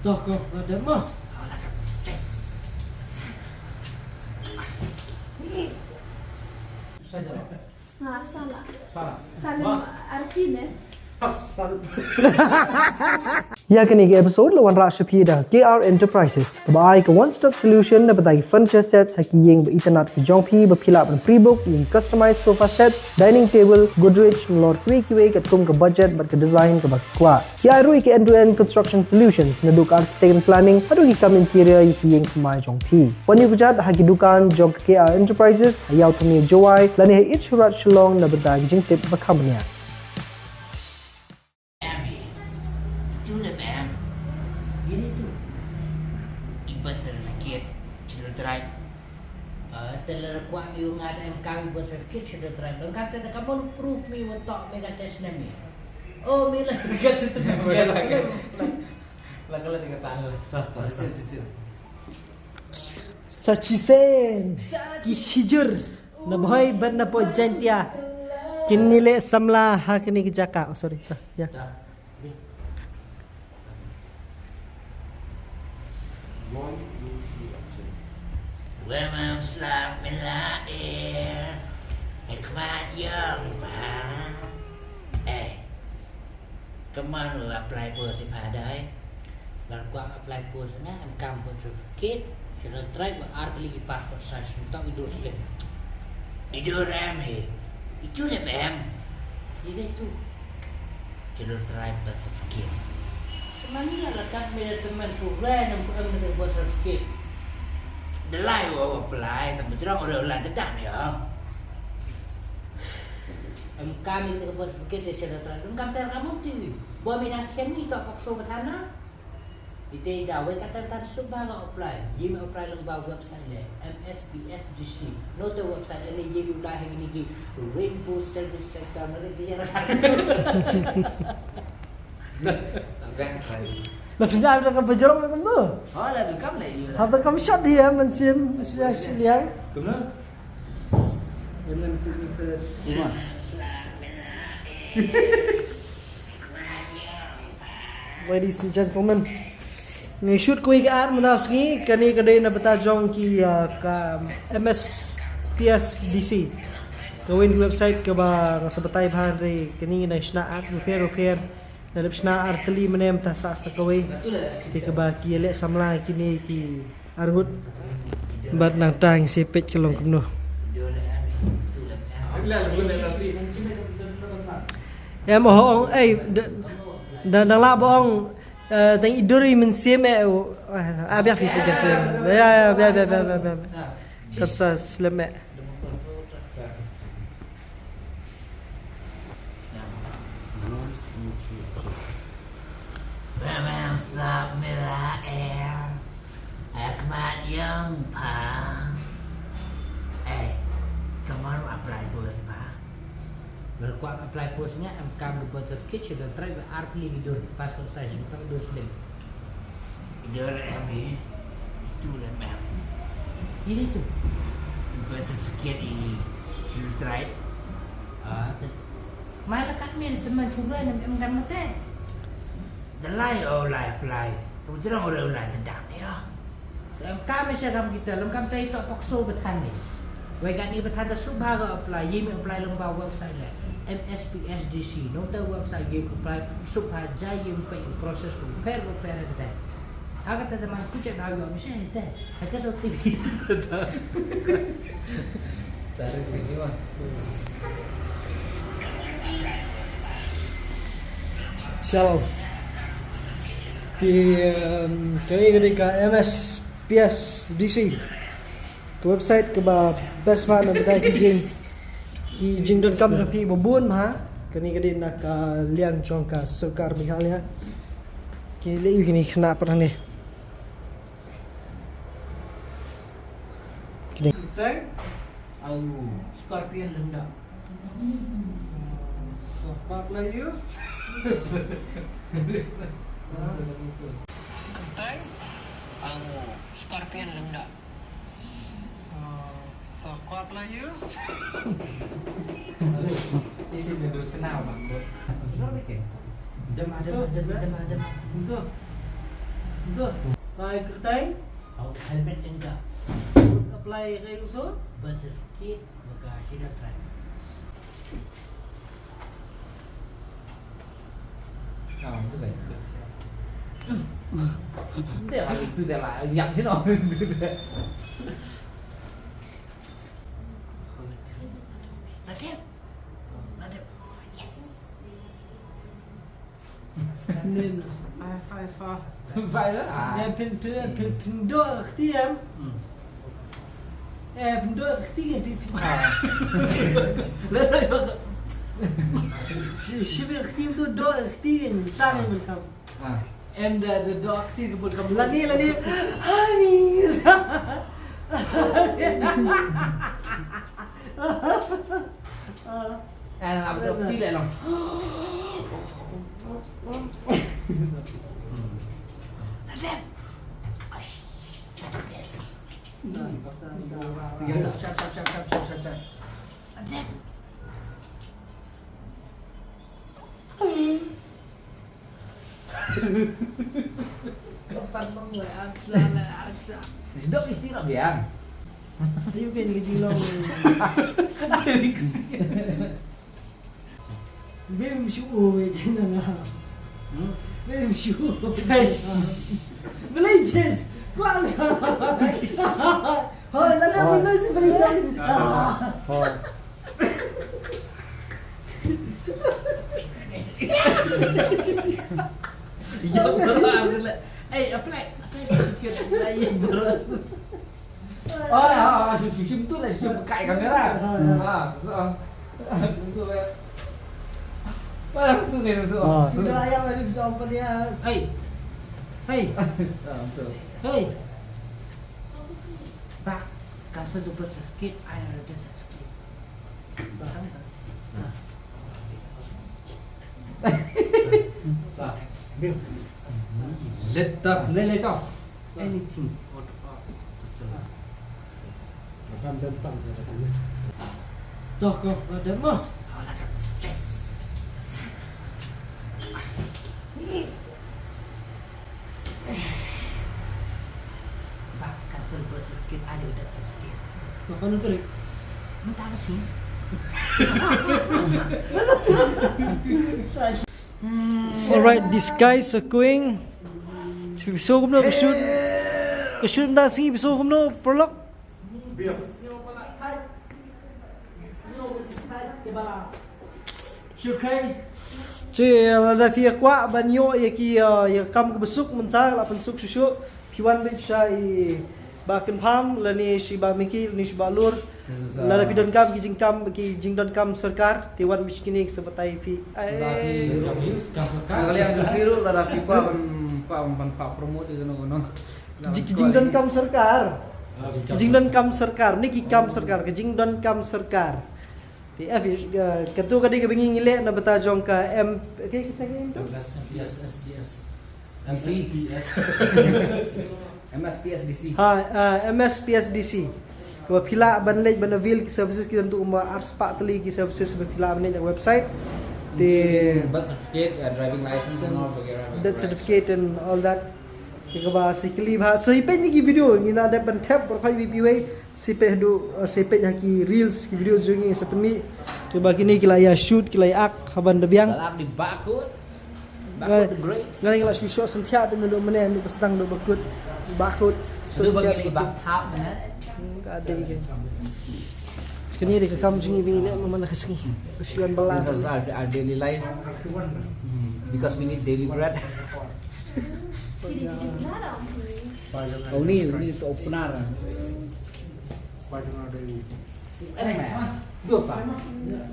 Toko ada mah. Saja. Salah. Salah. Salim artinya. Asal. Ya kini ke episode lawan Rasha Pida KR Enterprises. Kebai ke one stop solution na batagi furniture sets haki yang internet ke jongpi berpila pen pre-book yang customized sofa sets, dining table, Godrej, lor kiwe kat kum ke budget bat ke design ke bak kuat. KR rui ke end-to-end construction solutions na duk architect and planning adu ki kam interior yaki yang kemai jongpi. Wani kujat haki dukan jog KR Enterprises hayau tumi jowai lani hai it surat shalong na batagi jingtip bakamnya. Telah kuat mi ngada em kami buat sedikit sudah try. Dan kata kamu proof mi untuk mega test nami. Oh mila kata tu. Lah kalau tiga tahun. Sisil. Sachisen kishijur na boy ban na po jantia kinile samla hakini kijaka. Oh sorry. Ya. Wemam slap melair. Hikmat yang bang. Kemana apply for si padai? Lalu gua apply for sana em kampus certificate. Sudah try buat arti lagi passport size untuk hidup slim. Hidup em he. Itu deh em. Ini tu. Sudah try buat certificate. Kemana lah kan bila teman surai nampu em nak buat certificate. Delay apply tapi terang orang tetap ya. Kami kita buat sedikit dari cerita terang. Kami kamu tu, buat minat kami tak paksa bertanah. Itu dah, we kata bertanah subah kau apply. Jim apply lembah website le, MSPSGC. Nota website ini jadi udah yang ini Rainbow Service Sector mereka dia. Lepas ada kan berjalan macam tu. Oh, lah welcome lah you. Apa kamu shot dia mensim dia. Kemana? Jangan sukses. Ladies and gentlemen, ni shoot kuih ke ar mendas ni kani kadai na betajong ki ka MSPSDC. Kawin website ke ba sabatay bahari kani na isna art repair. Dalam sena arteli menem ta sa asta kawai. Ki ke ba ki le samla kini ki argut bat nang tang sepet kelong kemno. Ya mohong dan la bong tang iduri men seme abia fi fikir. Ya Kasa sleme. Wemam slap melair. Hikmat yang bang. Kemana apply bos pak? Berkuat apply bosnya MK buat certificate sudah try berarti hidup passport size untuk hidup slim. Hidup MB itu lah mem. Ini tu. Buat certificate ini sudah try. Malah kami teman cuba nam MK mate. Delay apply. Tu jangan orang tendang ya. Kami sedang kita, kami tak itu paksa bertani. Wega ni bertanda subah ke apply, ye apply lembah website lah. MSPSDC, nota website ye apply subah jaya ye proses repair ada. Agak tak teman kucing agak mesti ada. Kata so TV. Tarik sini mah. Shalom. Di kami ketika MSPSDC ke website ke ba best part na betai ki jing.com sa pi bobun ma kani kadi nak liang chong ka sukar mihalnya ki le kini kena pernah ni kini Teng. Scorpion lenda. Pak Melayu. Teng. Scorpion lenda. Kuat Melayu. Ini duduk senang bang. Dem ada. Itu. Betul. Saya kertai, Oh, helmet enggak. apply kayak gitu. Birth certificate, bagasi dan drive. Itu baik. Dia là itu dia là nhận chứ nó. Radep. Radep. Yes. Nên Phải phải đó à. ya pindo ikhtiam. Pindo ikhtiam Şibi ikhtiam tu do ikhtiam tani min kam. Em đã đo khi cái bột cầm Lani Hani. làm được tí lại lòng. Radep. Yes. Chap. Radep. Kapan mengelar asla. Sedap istilah biang. Ayo kan kejilong. Bem shu wejena lah. Bem shu. Ches. Beli ches. Kuat. Oh, lada benda seperti ini. Iya betul. Apply certificate lain betul. Oh, sim tu là sim cậy camera. Tunggu ya. Tunggu ni tu. Sudah ayam ada bisa open dia. Hey. Betul. Hey. Pak, cancel the birth certificate. I have a death certificate. Letak. Anything. Ram bentang saya kata. Toh kau ada mah. Oh, Radep. Yes. Pak, cancel birth certificate. I have a death certificate. Toh kau nuturik. Mentah sih. Alright, this guys are going. Episode kumno shoot. Shoot mda si episode kumno prolog. Cuy, ada via kwa banyo ya ki ya kam ke besuk mensar la pensuk susu piwan be syai ba ken pham la ni shi ba miki ni shi ba lur la da pidon kam ki jingdon kam sarkar tiwan miskini sebatai pi Kalian keliru lah pipa pak promote di sana. jingdon kam sarkar jingdon kam sarkar ni ki kam sarkar ke jingdon kam sarkar ti ketu kadi ke bingi ngile na bata jong ka m ke kita ke itu MSPSDC. MSPSDC ke pila banlej banavil ki services ki untuk ars pak teli ki services pila banlej website the Birth certificate, driving license and all वगैरह. death certificate and all that ke ba sikli bha sipe ni ki video ngina ada ban tap profile BPW sipe do sipe ki reels ki videos jungi sepemi to bagi ni kila ya shoot kila ya ak haban de biang Dalam di bakut. Bakut great. ngai kila shoot sentia ben do menen do pestang do bakut bakut Itu bagi li bak tap na. ada iki sekini de kam jungi bingi le mana keski usian belas This is our daily life. Because we need daily bread. Oh ni to opener. Dua pak.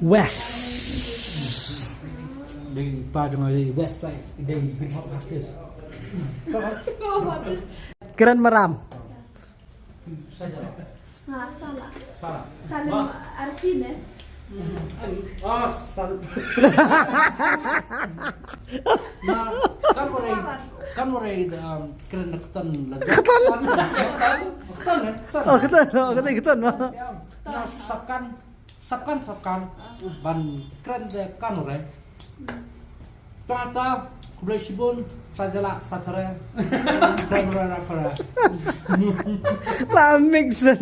West Dari Padang dari west side dari Big Hot Cactus. Keren Meram Salah. Salah. Salim Arfine. Oh, salah. Nah, kan mulai keren ketan lagi. Ketan. oh ketan mah Nah, sabkan ban keren deh kan mulai. Ternyata Brashibon sajalah satara. Kamera. Lamig sa